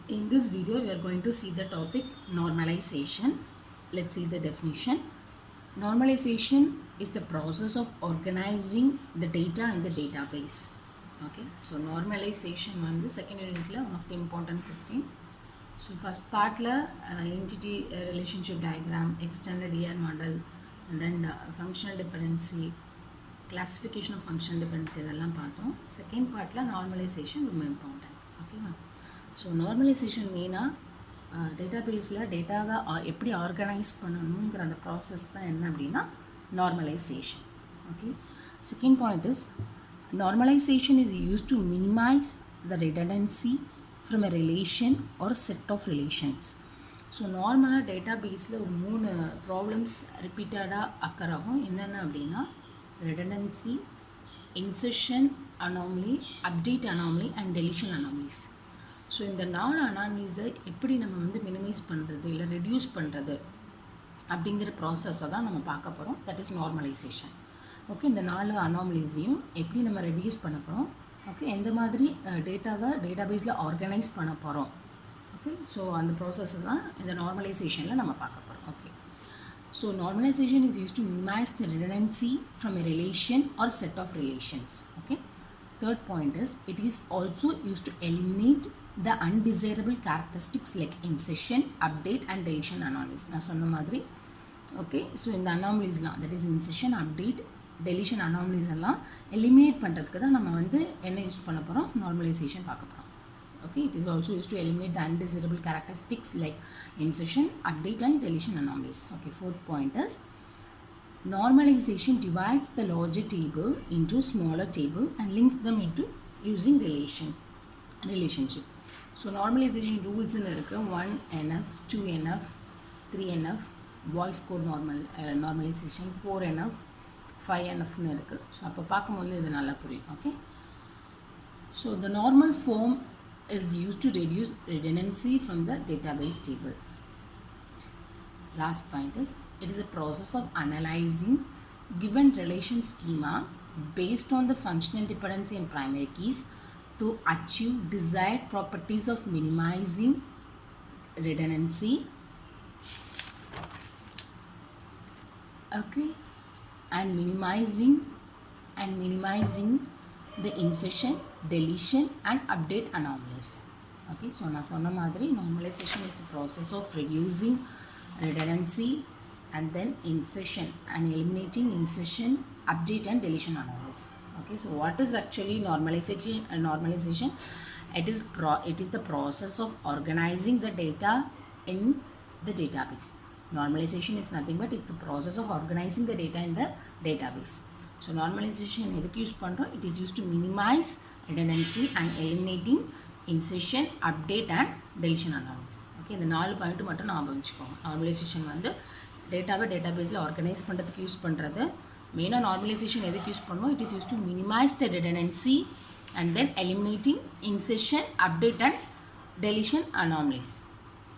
In this video, we are going to see the topic normalization. Let's see the definition. Normalization is the process of organizing the data in the database. Okay, so normalization on the second unit, one of the important question. So first part la entity relationship diagram, extended ER model, and then functional dependency, classification of functional dependency இதெல்லாம் பார்த்தோம். Second part la normalization ரொம்ப important. Okay ma'am. So normalization மெயினாக டேட்டாபேஸில் டேட்டாவை எப்படி organise பண்ணணுங்கிற அந்த process தான் என்ன அப்படின்னா normalization. Okay, second point is normalization is use to minimize the redundancy from a relation or set of relations. So நார்மலாக டேட்டாபேஸில் ஒரு 3 ப்ராப்ளம்ஸ் ரிப்பீட்டடாக அக்கர் ஆகும். என்னென்ன அப்படின்னா redundancy, insertion anomaly, update anomaly and deletion anomalies. So இந்த 4 அனாமலிஸை எப்படி நம்ம வந்து மினிமைஸ் பண்ணுறது இல்லை ரெடியூஸ் பண்ணுறது அப்படிங்கிற ப்ராசஸை தான் நம்ம பார்க்க போகிறோம். That is normalisation. ஓகே, இந்த 4 அனாமலிஸையும் எப்படி நம்ம ரெடியூஸ் பண்ண போகிறோம், ஓகே, எந்த மாதிரி டேட்டாவை டேட்டாபேஸில் ஆர்கனைஸ் பண்ண போகிறோம். ஓகே, ஸோ அந்த ப்ராசஸை தான் இந்த நார்மலைசேஷனில் நம்ம பார்க்க போகிறோம். Okay, so normalization is use to minimize the redundancy from a relation or set of relations. Okay, third point is it is also used to eliminate the undesirable characteristics like insertion, update and deletion anomalies. நான் சொன்ன மாதிரி okay, so இந்த அனாமலிஸ்லாம் that is insertion, update, deletion anomalies எல்லாம் eliminate பண்ணுறதுக்கு தான் நம்ம வந்து என்ன யூஸ் பண்ண போகிறோம், நார்மலைசேஷன் பார்க்க போகிறோம். Okay, it is also used to eliminate the undesirable characteristics like insertion, update and deletion anomalies. Okay, fourth point is normalization divides the larger table into smaller table and links them into using relationship. So normalization rules in irukku 1NF, 2NF, 3NF, voice code normalization, 4NF, 5NF nu irukku. So appo paakumbodhu idu nalla puriyum. Okay, so the normal form is used to reduce redundancy from the database table. Last point is it is a process of analyzing given relation schema based on the functional dependency and primary keys to achieve desired properties of minimizing redundancy, okay, and minimizing the insertion, deletion and update anomalies. Okay, so na sonna madri normalization is a process of reducing redundancy and then insertion and eliminating insertion, update and deletion anomalies. Okay, so what is actually normalization? It is the process of organizing the data in the database. Normalization is nothing but it's a process of organizing the data in the database. So normalization edukku use pandrom, it is used to minimize redundancy and eliminating insertion, update and deletion anomalies. Okay, இந்த 4 point மட்டும் ஞாபகம் வச்சுக்கோங்க. Normalisation வந்து டேட்டாவை டேட்டாபேஸில் organise பண்ணுறதுக்கு use பண்ணுறது. மெயினாக நார்மலைசேஷன் எதுக்கு யூஸ் பண்ணுவோம், it is use to minimize the redundancy and then eliminating insertion, update and deletion anomalies.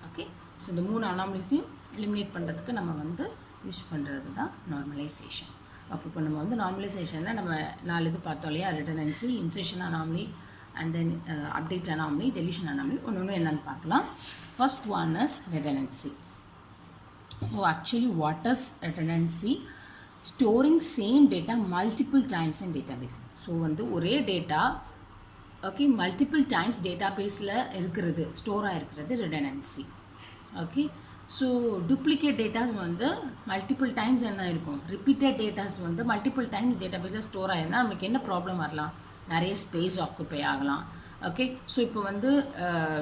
Okay, so இந்த 3 அனாமலிஸையும் எலிமினேட் பண்ணுறதுக்கு நம்ம வந்து யூஸ் பண்ணுறது தான் நார்மலைசேஷன். ஓகே, இப்போ நம்ம வந்து நார்மலைசேஷனில் நம்ம 4 இது பார்த்தோம் இல்லையா, redundancy, insertion anomaly and then update anomaly, deletion anomaly. ஒன்று என்னன்னு பார்க்கலாம். First one is redundancy. So actually what is redundancy? Storing same data multiple times in database. So வந்து ஒரே டேட்டா ஓகே மல்டிபிள் டைம்ஸ் டேட்டாபேஸில் இருக்கிறது, ஸ்டோராக இருக்கிறது redundancy. Okay, so duplicate datas வந்து multiple times என்ன இருக்கும், ரிப்பீட்டட் டேட்டாஸ் வந்து மல்டிபிள் டைம்ஸ் டேட்டாபேஸில் ஸ்டோர் ஆகிருந்தால் நமக்கு என்ன ப்ராப்ளம் வரலாம், நிறைய ஸ்பேஸ் ஆக்குப்பை ஆகலாம். ஓகே, ஸோ இப்போ வந்து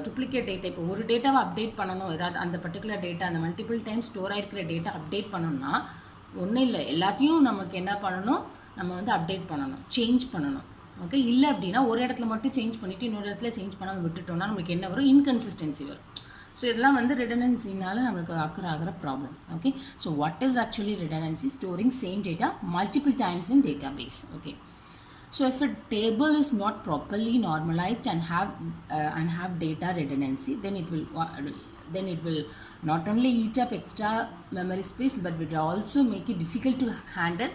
டூப்ளிகேட் டேட்டா, இப்போ ஒரு டேட்டாவை அப்டேட் பண்ணணும், ஏதாவது அந்த பர்டிகுலர் டேட்டா அந்த மல்டிபிள் டைம் ஸ்டோர் ஆகிருக்கிற டேட்டா அப்டேட் பண்ணணும்னா ஒன்றும் இல்லை, எல்லாத்தையும் நமக்கு என்ன பண்ணணும், நம்ம வந்து அப்டேட் பண்ணணும், சேஞ்ச் பண்ணணும். ஓகே, இல்லை அப்படின்னா ஒரு இடத்துல மட்டும் சேஞ்ச் பண்ணிவிட்டு இன்னொரு இடத்துல சேஞ்ச் பண்ணாமல் விட்டுட்டோம்னா நம்மளுக்கு என்ன வரும், இன்கன்சிஸ்டன்சி வரும். ஸோ இதெல்லாம் வந்து ரிடண்டன்சினால நம்மளுக்கு ஆகிற problem. Okay, so what is actually redundancy? Storing same data multiple times in database. Okay, so if a table is not properly normalized and have data redundancy, then it will not only eat up extra memory space but will also make it difficult to handle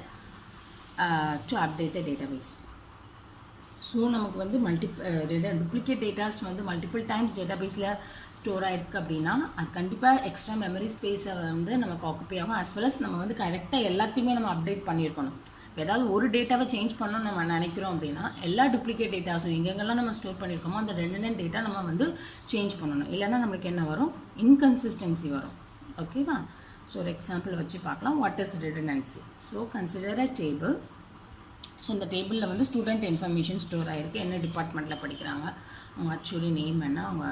to update the database. So நமக்கு வந்து duplicate datas வந்து multiple times டேட்டாபேஸில் store ஆகிருக்கு அப்படின்னா அது கண்டிப்பாக extra memory ஸ்பேஸை வந்து நமக்கு ஆக்குப்பை ஆகும். ஆஸ் வெல் அஸ் நம்ம வந்து கரெக்டாக எல்லாத்தையுமே நம்ம அப்டேட் பண்ணியிருக்கணும். இப்போ ஏதாவது ஒரு டேட்டாவை சேஞ்ச் பண்ணணும்னு நம்ம நினைக்கிறோம் அப்படின்னா எல்லா டூப்ளிகேட் டேட்டாஸும் எங்கெங்கெல்லாம் நம்ம ஸ்டோர் பண்ணியிருக்கோமோ அந்த ரெண்டு டேட்டா நம்ம வந்து சேஞ்ச் பண்ணணும். இல்லைன்னா நம்மளுக்கு என்ன வரும், இன்கன்சிஸ்டன்சி வரும். ஓகேவா? ஸோ ஒரு எக்ஸாம்பிள் வச்சு பார்க்கலாம். What is redundancy? So consider a table. So இந்த டேபிளில் வந்து ஸ்டூடெண்ட் இன்ஃபர்மேஷன் ஸ்டோர் ஆகிருக்கு. என்ன டிபார்ட்மெண்ட்டில் படிக்கிறாங்க, அவங்க ஹெச்ஓடி நேம் என்ன, அவங்க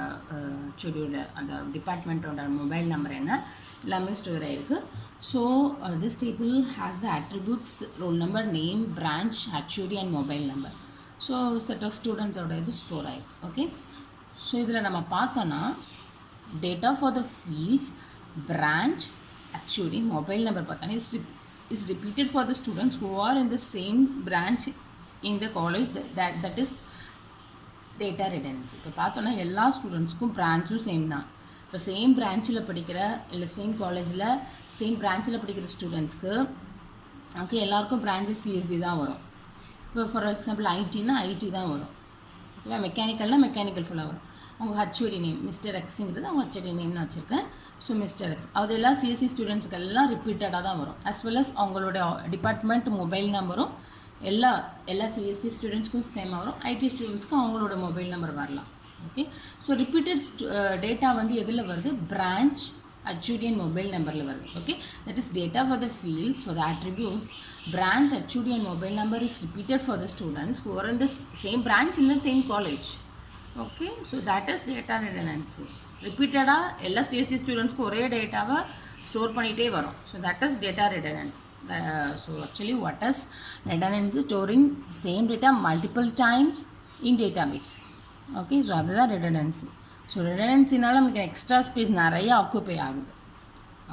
ஹெச்ஓடியோட அந்த டிபார்ட்மெண்ட்டோட மொபைல் நம்பர் என்ன, எல்லாமே ஸ்டோர் ஆகிருக்கு. So this table has the attributes roll number, name, branch, HOD and mobile number. So set of ஸ்டூடெண்ட்ஸோட இது ஸ்டோர் ஆகிருக்கு. ஓகே, ஸோ இதில் நம்ம பார்த்தோன்னா data for the fields, branch, HOD, mobile number பார்த்தோன்னா is repeated for the students who are in the same branch in the college. That is data redundancy. இப்போ பார்த்தோன்னா எல்லா ஸ்டூடெண்ட்ஸ்க்கும் பிரான்ச்சும் சேம் தான். இப்போ சேம் பிரான்ச்சில் படிக்கிற இல்லை சேம் காலேஜில் சேம் பிரான்ச்சில் படிக்கிற ஸ்டூடெண்ட்ஸ்க்கு ஓகே எல்லாருக்கும் பிரான்ச்சு சிஎஸ்சி தான் வரும். இப்போ ஃபார் எக்ஸாம்பிள் ஐடின்னா ஐடி தான் வரும். ஓகேவா? மெக்கானிக்கல்னால் மெக்கானிக்கல் ஃபுல்லாக வரும். அவங்க ஹெச்ஓடி நேம் மிஸ்டர் எக்ஸுங்கிறது அவங்க ஹெச்ஓடி நேம்னு வச்சுருக்கேன். ஸோ மிஸ்டர் எக்ஸ் அது எல்லாம் சிஎஸ்சி ஸ்டூடெண்ட்ஸ்க்கு எல்லாம் ரிப்பீட்டடாக தான் வரும். ஆஸ் வெல் அஸ் அவங்களோட டிபார்ட்மெண்ட் மொபைல் நம்பரும் எல்லா சிஎஸ்சி ஸ்டூடெண்ட்ஸ்க்கும் சேமாக வரும். ஐடி ஸ்டூடெண்ட்ஸ்க்கும் அவங்களோட மொபைல் நம்பர் வரலாம். ஓகே, ஸோ ரிப்பீட்டட் டேட்டா வந்து எதில் வருது, பிரான்ச், HOD and mobile numberல வருது. Okay, that is data for the fields, for the attributes. Branch, HOD and mobile number is repeated for the students who are in the same branch in the same college. Okay, so that is data redundancy. Repeated எல்லா CSE ஸ்டூடெண்ட்ஸ்க்கு ஒரே டேட்டாவை store பண்ணிகிட்டே வரும். So that is data redundancy. So actually what is redundancy? Storing same data multiple times in database. Okay, so அதுதான் redundancy. So redundancyனால நமக்கு extra space நிறைய occupy ஆகுது.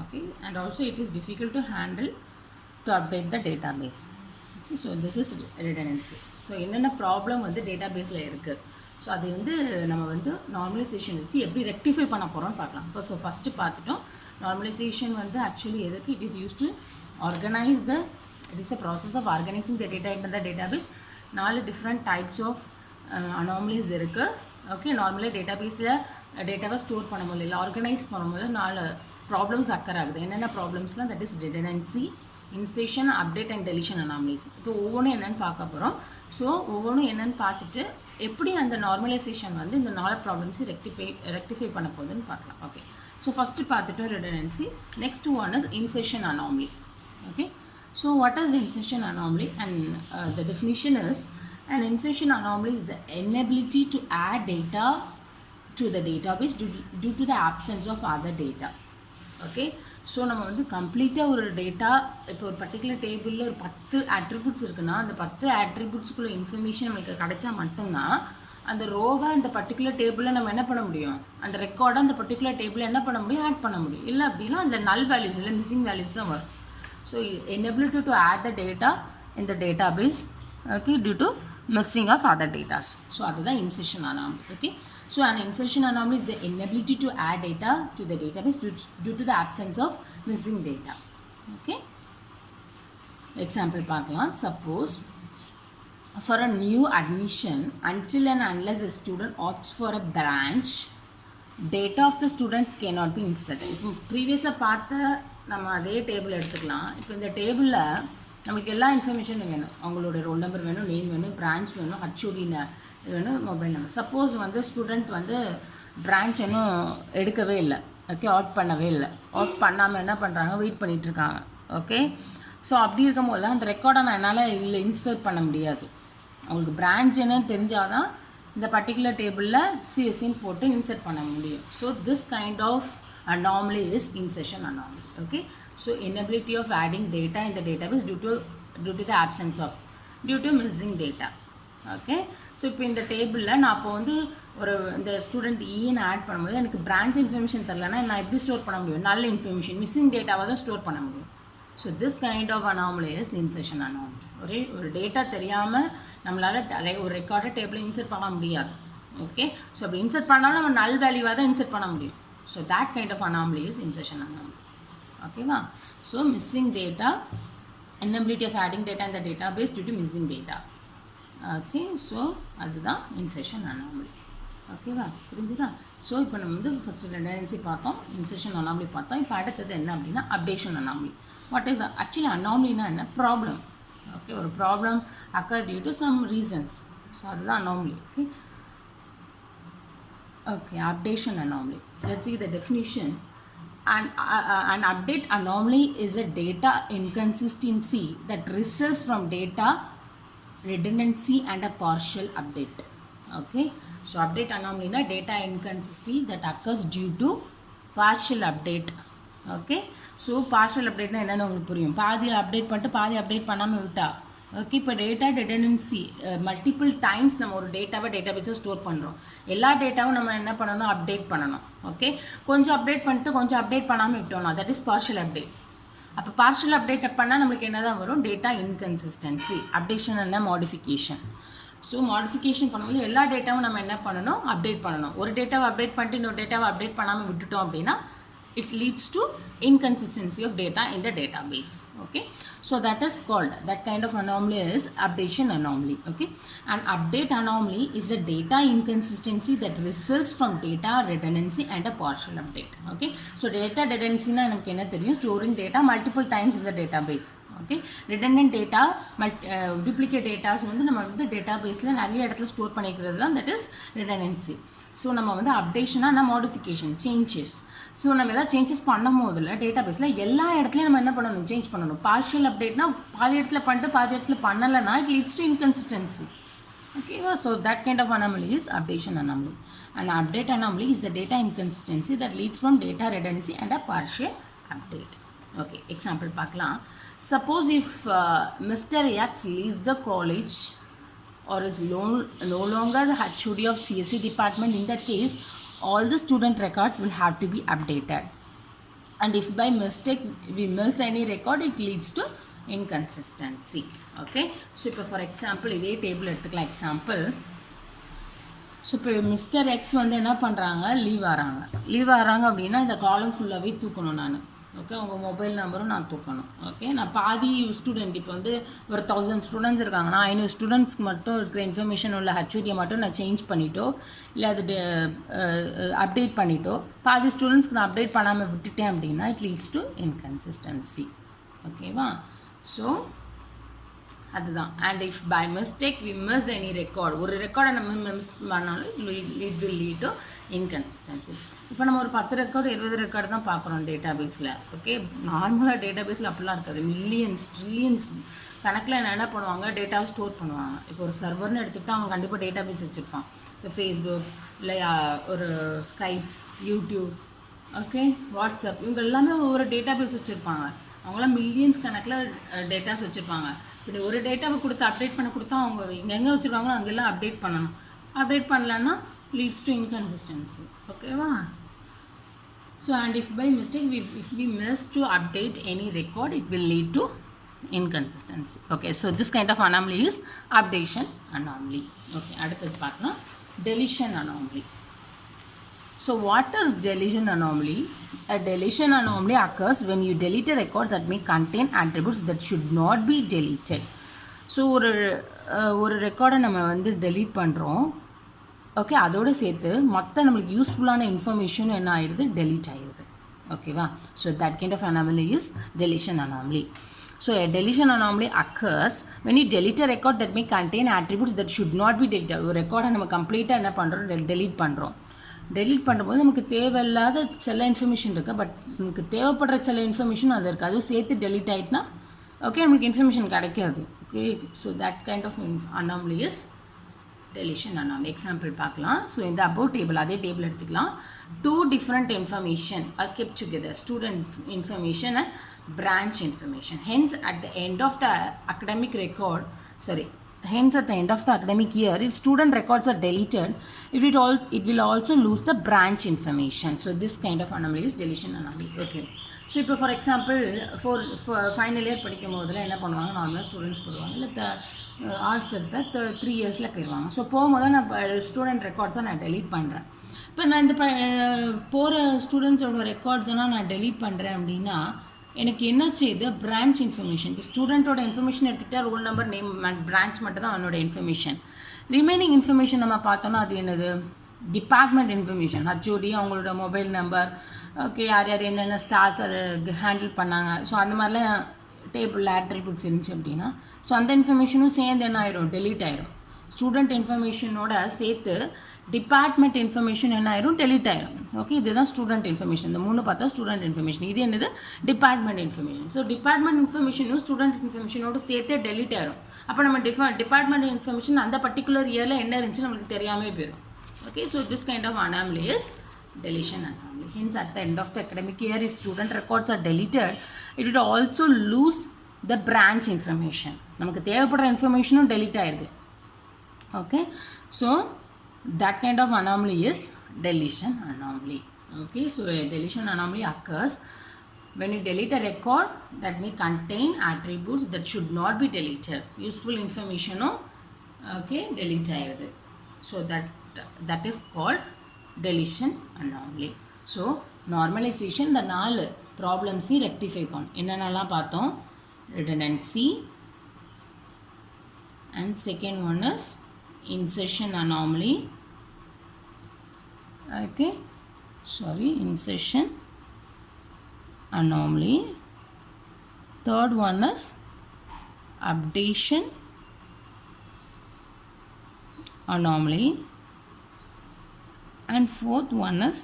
Okay, and also it is difficult to handle to update the database. Okay, so this is redundancy. So என்னென்ன problem வந்து டேட்டாபேஸில் இருக்குது, so அது வந்து நம்ம வந்து நார்மலைசேஷன் வச்சு எப்படி ரெக்டிஃபை பண்ண போகிறோம்னு பார்க்கலாம். ஸோ ஃபஸ்ட்டு பார்த்துட்டோம், நார்மலைசேஷன் வந்து ஆக்சுவலி எதுக்கு, it is use to organize the, it is a process of organizing the data in the database. 4 different types of anomalies இருக்குது. ஓகே, நார்மலாக டேட்டாபேஸில் டேட்டாவை ஸ்டோர் பண்ணும்போது இல்லை ஆர்கனைஸ் பண்ணும்போது 4 ப்ராப்ளம்ஸ் அக்கர் ஆகுது. என்னென்ன ப்ராப்ளம்ஸ்லாம், that is redundancy, insertion, update and deletion anomalies. இப்போ ஒவ்வொன்றும் என்னென்னு பார்க்க போகிறோம். ஸோ ஒவ்வொன்றும் என்னென்னு பார்த்துட்டு எப்படி அந்த நார்மலைசேஷன் வந்து இந்த 4 ப்ராப்ளம்ஸை ரெக்டிஃபை பண்ண போகுதுன்னு பார்க்கலாம். ஓகே, ஸோ ஃபஸ்ட்டு பார்த்துட்டோம் redundancy. Next one is insertion anomaly. Okay, so what is insertion anomaly? And the definition is, an insertion anomaly is the inability to add data to the database due to the absence of other data. Okay, so நம்ம வந்து கம்ப்ளீட்டாக ஒரு data, இப்போ ஒரு particular டேபிளில் ஒரு 10 attributes இருக்குன்னா அந்த 10 attributesக்குள்ள இன்ஃபர்மேஷன் நம்மளுக்கு கிடைச்சா மட்டும்தான் அந்த ரோவை அந்த பர்டிகுலர் டேபிளில் நம்ம என்ன பண்ண முடியும், அந்த ரெக்கார்டை அந்த பர்டிகுலர் டேபிளில் என்ன பண்ண முடியும், ஆட் பண்ண முடியும். இல்லை அப்படின்னா அந்த நல் வேல்யூஸ் இல்லை மிஸ்ஸிங் வேல்யூஸ் தான் வரும். So inability to add the data in the database, okay, due to missing of other data. So that's insertion anomaly. Okay, so an insertion anomaly is the inability to add data to the database due to the absence of missing data. Okay, example பார்க்கலாம். Suppose for a new admission, until and unless the student opts for a branch, data of the students cannot be inserted. இப்போ ப்ரீவியஸாக பார்த்த நம்ம அதே table எடுத்துக்கலாம். இப்போ இந்த டேபிளில் நம்மளுக்கு எல்லா இன்ஃபர்மேஷனும் வேணும். அவங்களோட ரோல் நம்பர் வேணும், நேம் வேணும், பிரான்ச் வேணும், ஹச்ஓடின்னு இது வேணும், மொபைல் நம்பர். சப்போஸ் வந்து ஸ்டூடெண்ட் வந்து பிரான்ச் இன்னும் எடுக்கவே இல்லை, ஓகே, ஆட் பண்ணவே இல்லை, ஆட் பண்ணாமல் என்ன பண்ணுறாங்க, வெயிட் பண்ணிகிட்ருக்காங்க. ஓகே, ஸோ அப்படி இருக்கும் போது அந்த ரெக்கார்டை நான் என்னால் இல்லை இன்சர்ட் பண்ண முடியாது. அவங்களுக்கு பிரான்ச் என்னன்னு தெரிஞ்சால் தான் இந்த பர்டிகுலர் டேபிளில் சிஎஸ்சின்னு போட்டு இன்சர்ட் பண்ண முடியும். So this kind of anomaly is insertion anomaly. Okay, so inability of adding data in the database due to the absence of, due to missing data. Okay, so இப்போ இந்த டேபிளில் நான் அப்போ வந்து ஒரு இந்த ஸ்டூடெண்ட் ஈன்னு ஆட் பண்ணும்போது எனக்கு பிரான்ச் இன்ஃபர்மேஷன் தரலன்னா நான் எப்படி ஸ்டோர் பண்ண முடியும், நல்ல இன்ஃபர்மேஷன் மிஸ்ஸிங் டேட்டாவை தான் ஸ்டோர் பண்ண முடியும். So this kind of anomaly is insertion anomaly. ஒரு டேட்டா தெரியாமல் நம்மளால் ஒரு ரெக்கார்டை டேபிளில் இன்சர்ட் பண்ண முடியாது. ஓகே, ஸோ அப்படி இன்சர்ட் பண்ணாலும் நம்ம நல் வேல்யூவாக தான் இன்சர்ட் பண்ண முடியும். So that kind of anomaly is insertion anomaly. Okay, va? So missing data, inability of adding data in the database due to missing data. Okay so அதுதான் இன்செர்ஷன் அனாமலி ஓகேவா புரிஞ்சுதா ஸோ இப்போ நம்ம வந்து ஃபஸ்ட்டு ரெடண்டன்சி பார்த்தோம் insertion anomaly பார்த்தோம் இப்போ அடுத்தது என்ன அப்படின்னா updation anomaly what is actually அனாமலினா என்ன ப்ராப்ளம் ஓகே ஒரு problem occur due to some reasons so அதுதான் anomaly okay updation anomaly let's see the definition an update anomaly is a data inconsistency that results from data redundancy and a partial update okay so update anomaly na data inconsistency that occurs due to partial update okay so partial update na enna ungalku puriyum paadi update பண்ணிட்டு பாதி update பண்ணாமல் விட்டா okay இப்போ data ரெடண்டன்சி multiple times நம்ம ஒரு டேட்டாவை டேட்டாபேஸில் store பண்ணுறோம் எல்லா டேட்டாவும் நம்ம என்ன பண்ணணும் அப்டேட் பண்ணணும் ஓகே கொஞ்சம் அப்டேட் பண்ணிட்டு கொஞ்சம் அப்டேட் பண்ணாமல் விட்டோம்னா தட் இஸ் பார்ஷியல் அப்டேட் அப்போ பார்ஷியல் அப்டேட் பண்ணால் நம்மளுக்கு என்ன தான் வரும் டேட்டா இன்கன்சிஸ்டன்சி அப்டேஷன் என்ன மாடிஃபிகேஷன் ஸோ மாடிஃபிகேஷன் பண்ணும்போது எல்லா டேட்டாவும் நம்ம என்ன பண்ணணும் அப்டேட் பண்ணணும் ஒரு டேட்டாவை அப்டேட் பண்ணிட்டு இன்னொரு டேட்டாவை அப்டேட் பண்ணாமல் விட்டுட்டோம் அப்படின்னா it leads to inconsistency of data in the database okay so that is called that kind of anomaly is updation anomaly okay an update anomaly is a data inconsistency that results from data redundancy and a partial update okay so data redundancy na namakku enna theriyum storing data multiple times in the database okay redundant data duplicate data வந்து நம்ம வந்து டேட்டாபேஸ்ல நிறைய இடத்துல store பண்ணிக்கிறது தான் that is redundancy so நம்ம வந்து அப்டேஷனாக modification changes so நம்ம எதாவது சேஞ்சஸ் பண்ணும் போதில் டேட்டாபேஸில் எல்லா இடத்துலையும் நம்ம என்ன பண்ணணும் சேஞ்ச் பண்ணணும் பார்ஷியல் அப்டேட்னா பாதி இடத்துல பண்ணிட்டு பாதி இடத்துல பண்ணலைன்னா இட் லீட்ஸ் டு இன்கன்சிஸ்டன்சி ஓகேவா so that kind of anomaly is updation anomaly and update anomaly is the data inconsistency that leads from data redundancy and a partial update okay example பார்க்கலாம் suppose if mister X leaves the college or is no longer the HOD of CSE department, in that case all the student records will have to be updated, and if by mistake we miss any record it leads to inconsistency okay so for example இதே table எடுத்துக்கலாம் example so இப்போ mister X வந்து என்ன பண்ணுறாங்க leave ஆகிறாங்க அப்படின்னா இந்த காலம் ஃபுல்லாகவே தூக்கணும் நான் ஓகே உங்கள் மொபைல் நம்பரும் நான் தூக்கணும் ஓகே நான் பாதி ஸ்டூடெண்ட் இப்போ வந்து ஒரு 1000 ஸ்டூடெண்ட்ஸ் இருக்காங்கன்னா 500 ஸ்டூடெண்ட்ஸ்க்கு மட்டும் இருக்கிற இன்ஃபர்மேஷன் உள்ள ஹெச்ஓடியை மட்டும் நான் சேஞ்ச் பண்ணிட்டோ இல்லை அது அப்டேட் பண்ணிட்டோ பாதி ஸ்டூடெண்ட்ஸ்க்கு நான் அப்டேட் பண்ணாமல் விட்டுட்டேன் அப்படின்னா இட் லீட்ஸ் டு இன்கன்சிஸ்டன்சி ஓகேவா ஸோ அதுதான் and if by mistake we miss any record ஒரு ரெக்கார்டை நம்ம மிஸ் பண்ணாலும் it will lead to inconsistency இப்போ நம்ம ஒரு 10 ரெக்கார்டு 20 ரெக்கார்டு தான் பார்க்குறோம் டேட்டாபேஸில் ஓகே நார்மலாக டேட்டாபேஸில் அப்படிலாம் இருக்காது மில்லியன்ஸ் ட்ரில்லியன்ஸ் கணக்கில் என்ன பண்ணுவாங்க டேட்டாவை ஸ்டோர் பண்ணுவாங்க இப்போ ஒரு சர்வர்னு எடுத்துக்கிட்டால் அவங்க கண்டிப்பாக டேட்டாபேஸ் வச்சுருப்பான் இப்போ ஃபேஸ்புக் இல்லை ஒரு ஸ்கைப் யூடியூப் ஓகே வாட்ஸ்அப் இவங்க எல்லாமே ஒவ்வொரு டேட்டாபேஸ் வச்சுருப்பாங்க அவங்களாம் மில்லியன்ஸ் கணக்கில் டேட்டாஸ் வச்சுருப்பாங்க இப்படி ஒரு டேட்டாவை கொடுத்து அப்டேட் பண்ண கொடுத்தா அவங்க எங்கே வச்சுருக்காங்களோ அங்கெல்லாம் அப்டேட் பண்ணணும் அப்டேட் பண்ணலன்னா leads to inconsistency okay va so and if by mistake if we miss to update any record it will lead to inconsistency okay so this kind of anomaly is updation anomaly okay adutha paakla deletion anomaly so what is deletion anomaly a deletion anomaly occurs when you delete a record that may contain attributes that should not be deleted so ஒரு ரெக்கார்டை நம்ம வந்து delete பண்ணுறோம் okay அதோடு சேர்த்து மற்ற நம்மளுக்கு யூஸ்ஃபுல்லான இன்ஃபர்மேஷன் என்ன ஆயிடுது டெலீட் ஆகிடுது ஓகேவா so that kind of anomaly is deletion anomaly so a deletion anomaly occurs when you delete a record that may contain attributes that should not be deleted ஒரு ரெக்கார்டை நம்ம கம்ப்ளீட்டாக என்ன பண்ணுறோம் டெலீட் பண்ணும்போது நமக்கு தேவையில்லாத சில இன்ஃபர்மேஷன் இருக்குது பட் நமக்கு தேவைப்படுற சில இன்ஃபர்மேஷன் அது இருக்குது அதுவும் சேர்த்து டெலீட் ஆகிட்டுனா ஓகே நமக்கு இன்ஃபர்மேஷன் கிடைக்காது okay so that kind of anomaly is deletion anomaly example பார்க்கலாம் ஸோ இந்த above table அதே டேபிள் எடுத்துக்கலாம் 2 different information are kept together student information and branch information hence at the end of the academic record hence at the end of the academic year if student records are deleted it will also lose the branch information so this kind of anomaly is deletion anomaly okay so இப்போ for example final year படிக்கும் போதில் என்ன பண்ணுவாங்க நார்மலாக students போடுவாங்க இல்லை arts எடுத்தால் 3 இயர்ஸில் போயிடுவாங்க ஸோ போகும்போது நான் ஸ்டூடெண்ட் ரெக்கார்ட்ஸை நான் டெலீட் பண்ணுறேன் இப்போ நான் இந்த போகிற ஸ்டூடெண்ட்ஸோட ரெக்கார்ட்ஸ்னால் நான் டெலீட் பண்ணுறேன் அப்படின்னா எனக்கு என்ன செய்யுது பிரான்ச் இன்ஃபர்மேஷன். இப்போ ஸ்டூடெண்ட்டோட இன்ஃபர்மேஷன் எடுத்துக்கிட்டால் ரோல் நம்பர் நேம் பிரான்ச் மட்டும் தான் அவனோட இன்ஃபர்மேஷன். ரிமைனிங் இன்ஃபர்மேஷன் நம்ம பார்த்தோன்னா அது என்னது டிபார்ட்மெண்ட் இன்ஃபர்மேஷன். ஹச்ஓடி அவங்களோட மொபைல் நம்பர், ஓகே யார் யார் என்னென்ன ஸ்டாஃப்ஸ் அதை ஹேண்டில் பண்ணாங்க, ஸோ அந்த மாதிரிலாம் டேபிளில் ஆட்ரிபியூட்ஸ் இருந்துச்சு அப்படின்னா ஸோ அந்த இன்ஃபர்மேஷனும் சேர்ந்து என்ன ஆயிரும் டெலீட் ஆயிரும். ஸ்டூடெண்ட் இன்ஃபர்மேஷனோட சேர்த்து டிபார்ட்மெண்ட் இன்ஃபர்மேஷன் என்ன ஆயிரும் டெலீட் ஆயிரும். ஓகே இதுதான் ஸ்டூடெண்ட் இன்ஃபர்மேஷன். இந்த 3 பார்த்தா ஸ்டூடெண்ட் இன்ஃபர்மேஷன். இது என்னது டிபார்ட்மெண்ட் இன்ஃபர்மேஷன். ஸோ டிபார்ட்மெண்ட் இன்ஃபர்மேஷனும் ஸ்டூடெண்ட் இன்ஃபர்மேஷனோட சேர்த்தே டெலீட் ஆயிரும். அப்போ நம்ம டிபார்ட்மெண்ட் இன்ஃபர்மேஷன் அந்த பர்டிகுலர் இயரில் என்ன இருந்துச்சு நம்மளுக்கு தெரியாமே போயிடும். Okay, so this kind of anomaly is deletion anomaly. Hence, at the end of the academic year, if student records are deleted, it would also lose the branch information. நமக்கு தேவைப்படுற இன்ஃபர்மேஷனும் delete ஆயிடுது. Okay, so that kind of anomaly is deletion anomaly. Okay, so a deletion anomaly occurs when you delete a record that may contain attributes that should not be deleted. Useful information, okay, delete ஆயிடுது. So that is called deletion anomaly. So normalization இந்த 4 problems rectify பண்ணும். என்னென்னலாம் பார்த்தோம்? Redundancy, and second one is insertion anomaly. Okay, sorry, insertion anomaly. Third one is updation anomaly, and fourth one is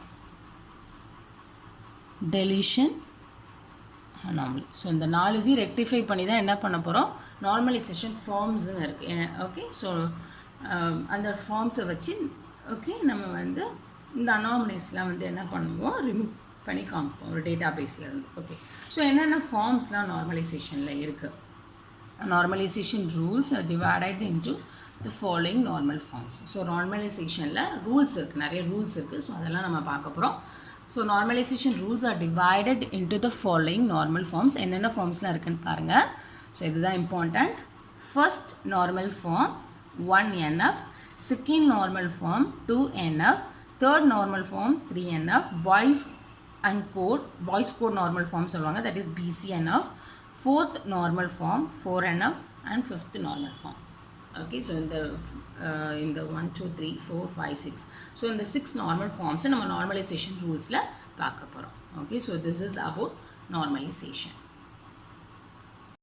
deletion anomaly. So இந்த 4 இது rectify பண்ணி தான் என்ன பண்ண போகிறோம் நார்மலைசேஷன் ஃபார்ம்ஸ்னு இருக்குது. ஓகே, ஸோ அந்த ஃபார்ம்ஸை வச்சு ஓகே நம்ம வந்து இந்த அனாமலிஸ்லாம் வந்து என்ன பண்ணுவோம் ரிமூவ் பண்ணி காமிப்போம் ஒரு டேட்டா பேஸ்லேருந்து. ஓகே, ஸோ என்னென்ன ஃபார்ம்ஸ்லாம் நார்மலைசேஷனில் இருக்குது? Normalisation rules are divided into the following normal forms. So நார்மலைசேஷனில் ரூல்ஸ் இருக்குது, நிறைய ரூல்ஸ் இருக்குது. ஸோ அதெல்லாம் நம்ம பார்க்க போகிறோம். So normalisation rules are divided into the following normal forms. என்னென்ன ஃபார்ம்ஸ்லாம் இருக்குன்னு பாருங்கள். ஸோ இதுதான் important. First normal form 1NF, second normal form 2NF, third normal form 3NF, Boyce Codd normal form சொல்லுவாங்க, that is BCNF, fourth normal form 4NF, and fifth normal form. Okay, so in the 1 2 3 4 5 6, so in the 6 normal forms நம்ம normalization rules la பார்க்க போறோம். Okay, so this is about normalization.